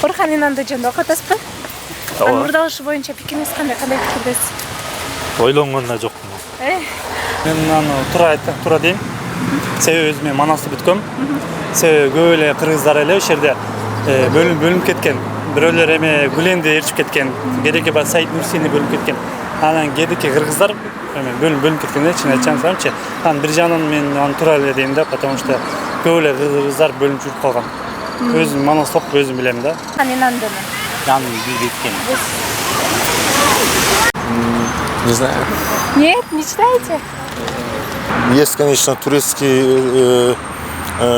Орхан Инанды жөнүндө окутасызбы? Ооба. Мурдалышы боюнча пикириңиз кандай пикирдесиз? Ойлонгондой жокмун. Мен туура дейм. Себеби өзүм Манасты бүткөм. Себеби көп эле кыргыздар эле ошол жерде бөлүнүп кеткен. Бирөөлөр эме Гүленди ээрчип кеткен, кедеки бар Саид Нурсини бөлүнүп кеткен. Анан кедеки кыргыздар бөлүнүп кеткен чын айтсамчы. Анан бир жагынан мен аны туура эле дейм да, потому что көп эле кыргыздар бөлүнүп жүрүп калган. Өзүм Манас окуп өзүм билем да. Орхан Инандыны. Аны билбейт экен. Не знаю. Нет, не читаете? Есть, конечно, турецкая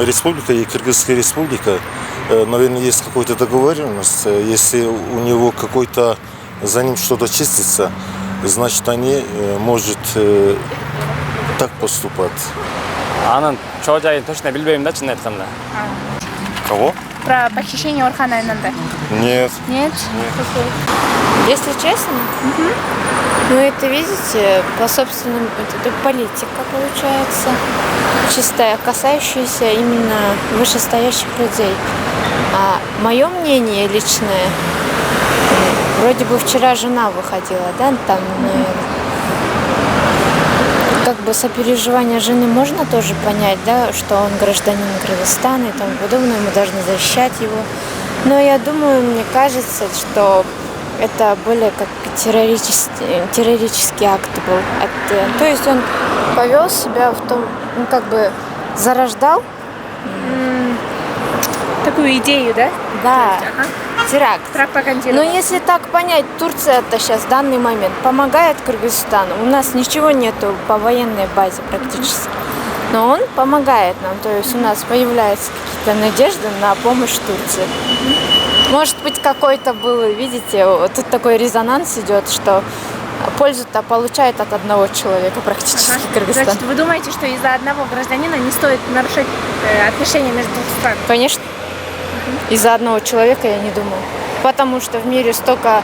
республика и Кыргызская республика. Наверное, есть какая-то договоренность. Если у него какой-то, за ним что-то чистится, значит, они может так поступать. Анын чоо жайын точно билбейм да, чын айтканда. Кого? Про похищение Орхана Инанды. Нет. Нет? Если честно, ну это, видите, по собственному, это политика получается, чистая, касающаяся именно вышестоящих людей. А мое мнение личное, вроде бы вчера жена выходила, да, там, как бы сопереживание жены можно тоже понять, да, что он гражданин Кыргызстана и тому подобное, мы должны защищать его. Но я думаю, мне кажется, что это более как террористический акт был. То есть он повел себя в том, ну как бы зарождал Такую идею, да? да, теракт. Пропагандировал. Но если так понять, Турция-то сейчас в данный момент помогает Кыргызстану. У нас ничего нету по военной базе практически. Но он помогает нам, то есть у нас появляются какие-то надежды на помощь Турции. Может быть, какой-то был, видите, вот тут такой резонанс идет, что пользу-то получает от одного человека практически Кыргызстан. Значит, вы думаете, что из-за одного гражданина не стоит нарушать отношения между двух странами? Конечно. Из-за одного человека я не думаю. Потому что в мире столько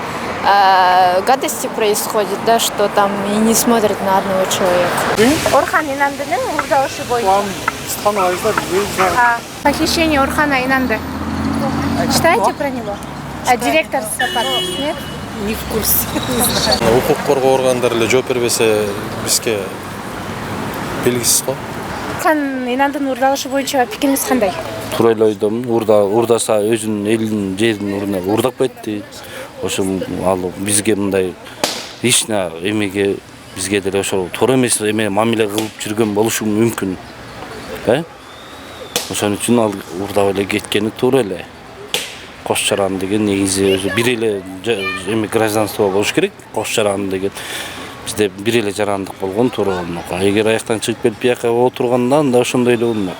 гадостей происходит, да, что там и не смотрят на одного человека. Орхан Инандыны мурдалышы боюнча. Похищение Орхана Инанды. Читаете про него? Директор Сапар. Нет? Не в курсе. Укук коргоо органдары эле жооп бербесе бизге белгисиз го. Орхан Инандынын мурдалышы боюнча пикириңиз кандай? Туура эле ойдом. Урдаса өзүнүн элинин жерин урдап кетти. Ошол ал бизге мындай ична эмеге бизге деле ошол туура эмес эме мамиле кылып жүргөн болушу мүмкүн. Ошон үчүн ал урдап эле кеткени туура эле. Кош жаран деген негизи өзү бир эле эме гражданство болуш керек. Кош жаран деген бизде бир эле жарандык болгон туура болмок. Эгер аяктан чыгып келип бияка отурганда анда ошондой эле болмок.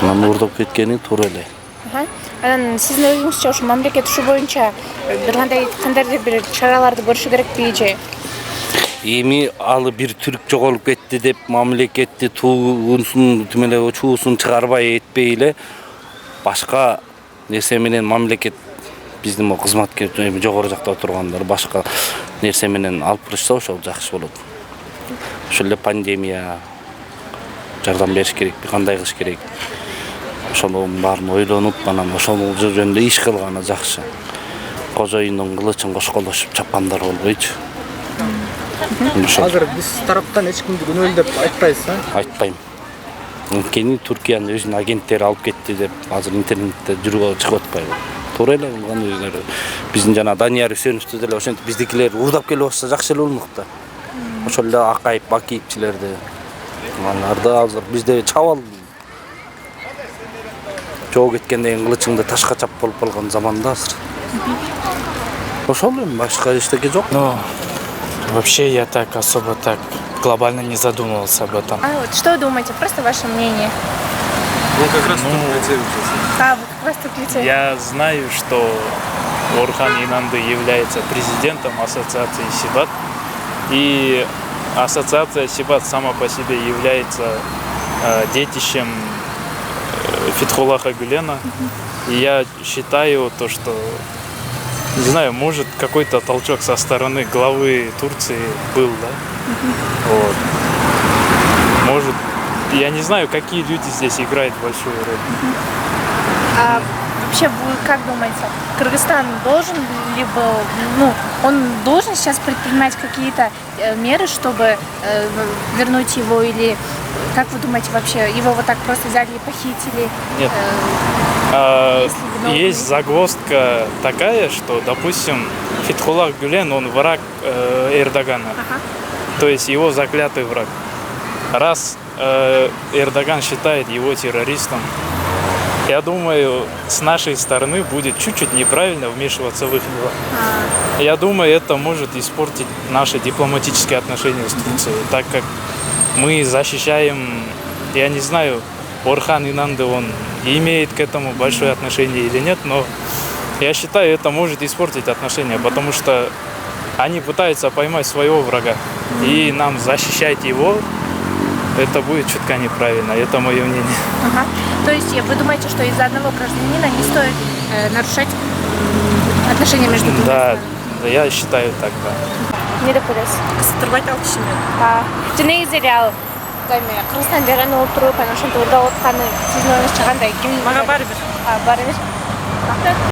Анан урдап кеткени туура эле. Анан сиздин өзүңүзчө ушу мамлекет ушу боюнча кандайдыр бир чараларды көрүшү керекпи же? Эми ал бир түрк жоголуп кетти деп мамлекетти туусун тимеле чуусун чыгарбай этпей эле башка нерсе менен мамлекет биздин кызматкер жогору жакта отургандар башка нерсе менен алып барышса ошол жакшы болот. Ошол эле пандемия жардам бериш керекпи, кандай кылыш керек? Ошонун баарын ойлонуп, анан ошол жөнүндө иш кылганы жакшы. Кожоюндун кылычын кошколошуп чапкандар болбойчу. Азыр биз тараптан эч кимди күнөөлүү деп айтпайсыз, Айтпайм. Анткени Туркиянын өзүнүн агенттери алып кетти деп азыр интернетте чыгып атпайбы. Туура эле кылган өзүлөрү. Биздин жана Данияр Үсеновду деле ошентип биздикилер урдап келип атса жакшы эле болмок да. Ошол эле Акиевчилерди. Аларды азыр бизде чабал жоо кеткенден кийин кылычыңды ташка чап болуп калган заманда азыр. Ошол эми башка эчтеке жок. Но вообще я так особо так глобально не задумывался об этом. А вот что вы думаете? Просто ваше мнение. Ну как раз тут хотели участвовать. Вы как раз тут Я знаю, что Орхан Инанды является президентом ассоциации Сибат. И ассоциация Сибат сама по себе является детищем Фетхуллаха Гülена. И я считаю то, что, не знаю, может какой-то толчок со стороны главы Турции был, да? Вот. Может, я не знаю, какие люди здесь играют большую роль. Вообще, вы как думаете, Кыргызстан должен либо, он должен сейчас предпринимать какие-то меры, чтобы вернуть его, или как вы думаете вообще, его вот так просто взяли и похитили? Нет. Есть загвоздка такая, что, допустим, Фетхуллах Гюлен, он враг Эрдогана, то есть его заклятый враг. Раз Эрдоган считает его террористом, я думаю, с нашей стороны будет чуть-чуть неправильно вмешиваться в их дела. Я думаю, это может испортить наши дипломатические отношения с Турцией, так как мы защищаем, я не знаю, Орхан Инанды, он имеет к этому большое отношение или нет, но я считаю, это может испортить отношения, потому что они пытаются поймать своего врага, и нам защищать его, это будет чутка неправильно, это мое мнение. То есть вы думаете, что из-за одного гражданина не стоит нарушать отношения между двумя странами? Да, я считаю так, да. Не допылес. Кыстырбайтал кишимен. Жана изерял. Кыргызстан жараны отуруп, ошентип ырдап атканы сиздин оюңузча кандай? Мага баары бир. Баары бир.